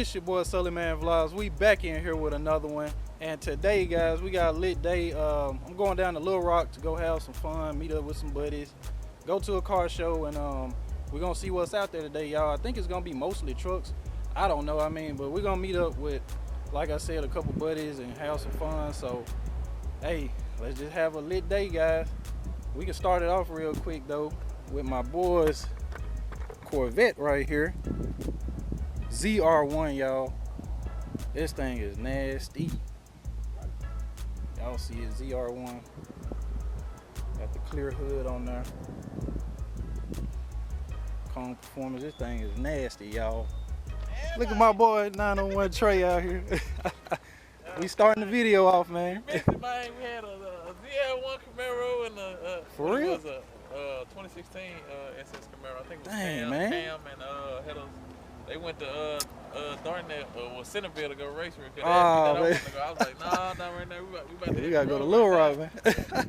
It's your boy Sully Man Vlogs. We back in here with another one. And today, guys, we got a lit day. I'm going down to Little Rock to go have some fun, meet up with some buddies, go to a car show, and we're going to see what's out there today, y'all. I think it's going to be mostly trucks. I don't know, but we're going to meet up with, like I said, a couple buddies and have some fun. So, hey, let's just have a lit day, guys. We can start it off real quick, though, with my boys' Corvette right here. ZR1, y'all. This thing is nasty. Y'all see it, ZR1. Got the clear hood on there. Cone performance. This thing is nasty, y'all. Look at my boy 901 Trey out here. We starting the video off, man. We missed it, man. We had a ZR1 Camaro and For real? It was a 2016 SS Camaro. I think it was Dang, man. Cam and they went to Darnett or Centerville to go race with. Oh, I man. was like, nah, not right now. We about to We gotta go to Little Rock, man. Yeah.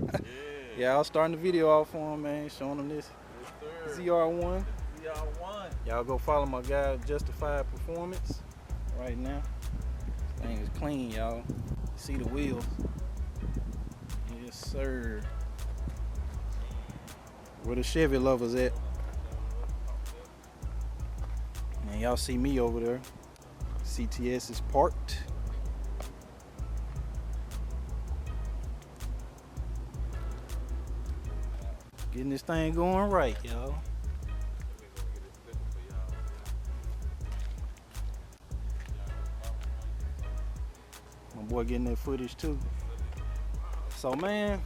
Yeah, I was starting the video off for him, man, showing him this Yes, sir. ZR1. ZR1. Y'all go follow my guy Justified Performance right now. This thing is clean, y'all. See the wheels. Yes, sir. Where the Chevy lovers at? Man, y'all see me over there. CTS is parked. Getting this thing going right, y'all. My boy getting that footage too. So, man,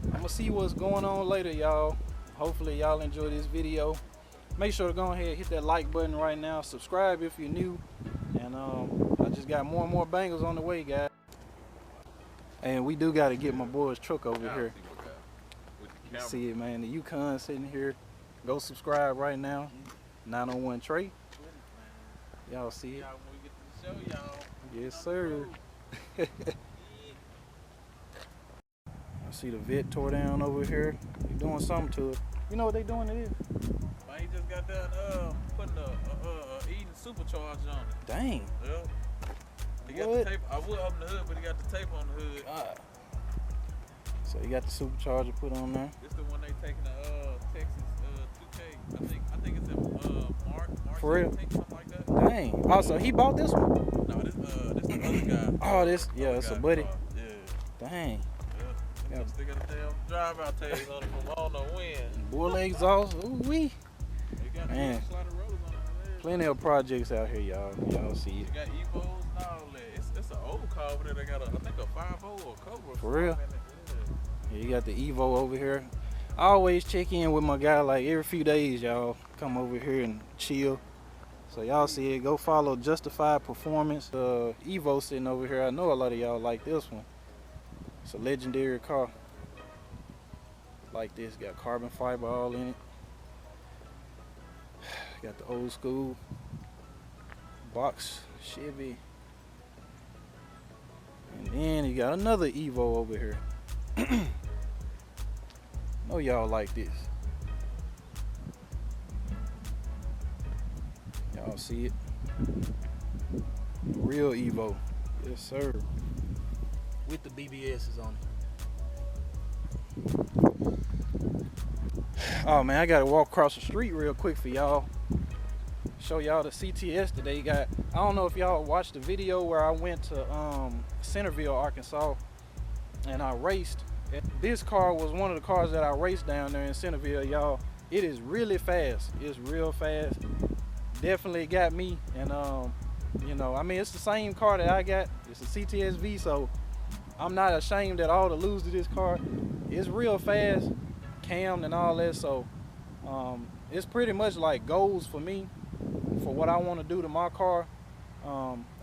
I'm gonna see what's going on later, y'all. Hopefully y'all enjoy this video. Make sure to go ahead and hit that like button right now. Subscribe if you're new. And I just got more and more bangers on the way, guys. And we do got to get my boy's truck over here. You see it, man. The Yukon sitting here. Go subscribe right now. 901 Trey. Y'all see it? When we get to the show, y'all. Yes, sir. I see the Vet tore down over here. They doing something to it. You know what they doing to this? Man, he just got done putting Eden supercharge on it. Dang. Yep. He got What? the tape. I would open the hood, but he got the tape on the hood. God. So you got the supercharger put on there. This the one they taking to Texas 2K. I think it's in March For real? 17th, something like that. Dang. Oh, so he bought this one? No, this the other guy. Oh, this, yeah, Other it's a guy's buddy. car. Yeah. Dang. Yeah. Yeah. Still got the damn drive-out tags on it from I don't know when. Bull exhaust. Ooh wee. They got Man. slider rollers on it. Plenty of projects out here, y'all. Y'all see it. You got Evos and all that. It's an old car over there. They got I think a 5.0 or a Cobra. For real? in it. Yeah. Yeah, you got the Evo over here. I always check in with my guy like every few days, y'all. Come over here and chill. So y'all see it. Go follow Justified Performance. Evo sitting over here. I know a lot of y'all like this one. It's a legendary car. Like this. Got carbon fiber all in it. Got the old school box Chevy. And then you got another Evo over here. Know y'all like this. Y'all see it? Real Evo. Yes, sir. With the BBS's on it. Oh man, I gotta walk across the street real quick for y'all. Show y'all the CTS that they got. I don't know if y'all watched the video where I went to Centerville, Arkansas, and I raced. This car was one of the cars that I raced down there in Centerville, y'all. It is really fast. It's real fast. Definitely got me. And you know, it's the same car that I got. It's a CTS-V, so I'm not ashamed at all to lose to this car. It's real fast, cammed and all that. So it's pretty much like goals for me for what I want to do to my car.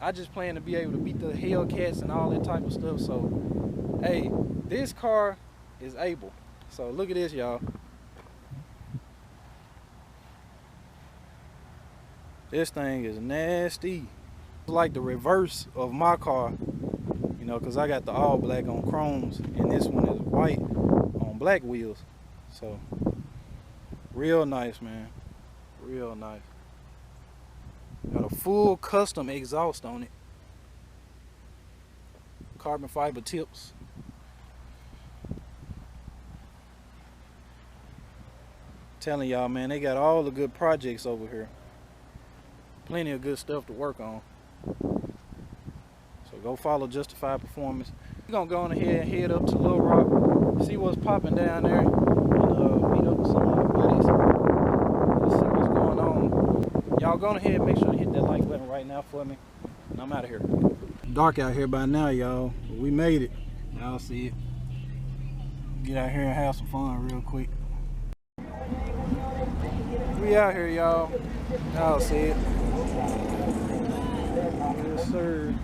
I just plan to be able to beat the Hellcats and all that type of stuff. So hey, this car is able. So look at this, y'all. This thing is nasty. It's like the reverse of my car, you know, because I got the all black on chromes and this one is white on black wheels. So real nice, man. Real nice. Got a full custom exhaust on it. Carbon fiber tips. Telling y'all, man, they got all the good projects over here. Plenty of good stuff to work on. So go follow Justified Performance. We're gonna go on ahead and head up to Little Rock, see what's popping down there, and meet up with some of my buddies. Let's see what's going on. Y'all go ahead and make sure to hit that like button right now for me. And I'm out of here. Dark out here by now, y'all. We made it. Y'all see it. Get out here and have some fun real quick. We out here, y'all. Y'all see it. Yes, sir.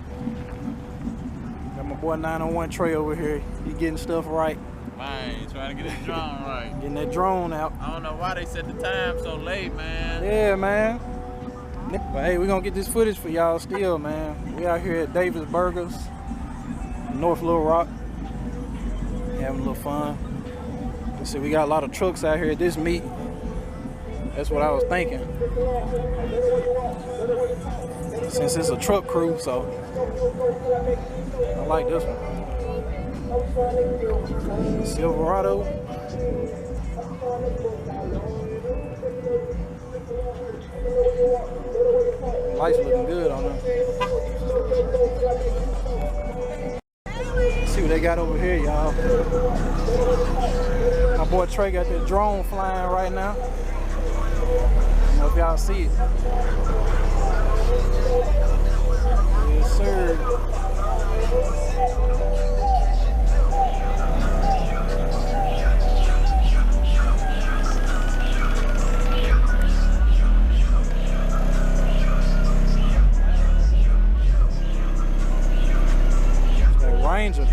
Got my boy 901 Trey over here. He getting stuff right. Man, trying to get his drone right. Getting that drone out. I don't know why they set the time so late, man. Yeah, man. But hey, we gonna get this footage for y'all still, man. We out here at Davis Burgers, North Little Rock. Having a little fun. You see, we got a lot of trucks out here at this meet. That's what I was thinking. Since it's a truck crew, so I like this one. Silverado. Lights looking good on them. Let's see what they got over here, y'all. My boy Trey got that drone flying right now. I don't know if y'all see it. Yes, sir. Ranger.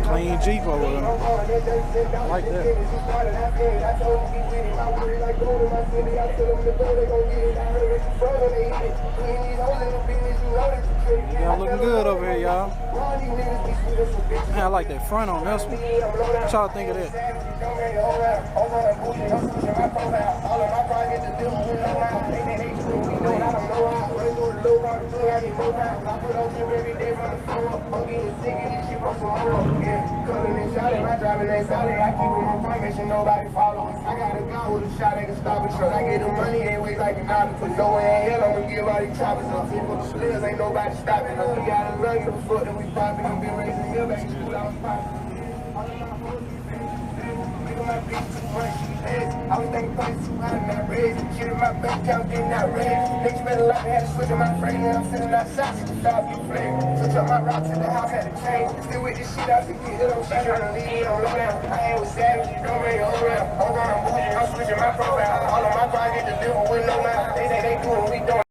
Clean Jeep over there. I like that. Y'all looking good over here, y'all. Man, I like that front on this one. What y'all think of that? Nobody follow. I got a gun with a shot, they can stop it. I get the money, ain't wait like an option. Put no one in hell, I'm gonna give all these choppers up. People the slips, ain't nobody stopping us. We got a love, give a fuck that we poppin'. I'm been raising hell back in school, I was poppin'. I was thinking $200 not raised. Shit in my bank account did not raise. Niggas spent a lot, had to switch on my frame. And I'm sitting outside, see the stars get flamed. Switch up my rocks in the house, had to change. Still with this shit, I could get hit on shit. Trying to leave me on low down. I ain't with savage, you don't make it around. I'm moving, I'm switching my profile. All of my cars get delivered with no mouth. They say they do it, we don't.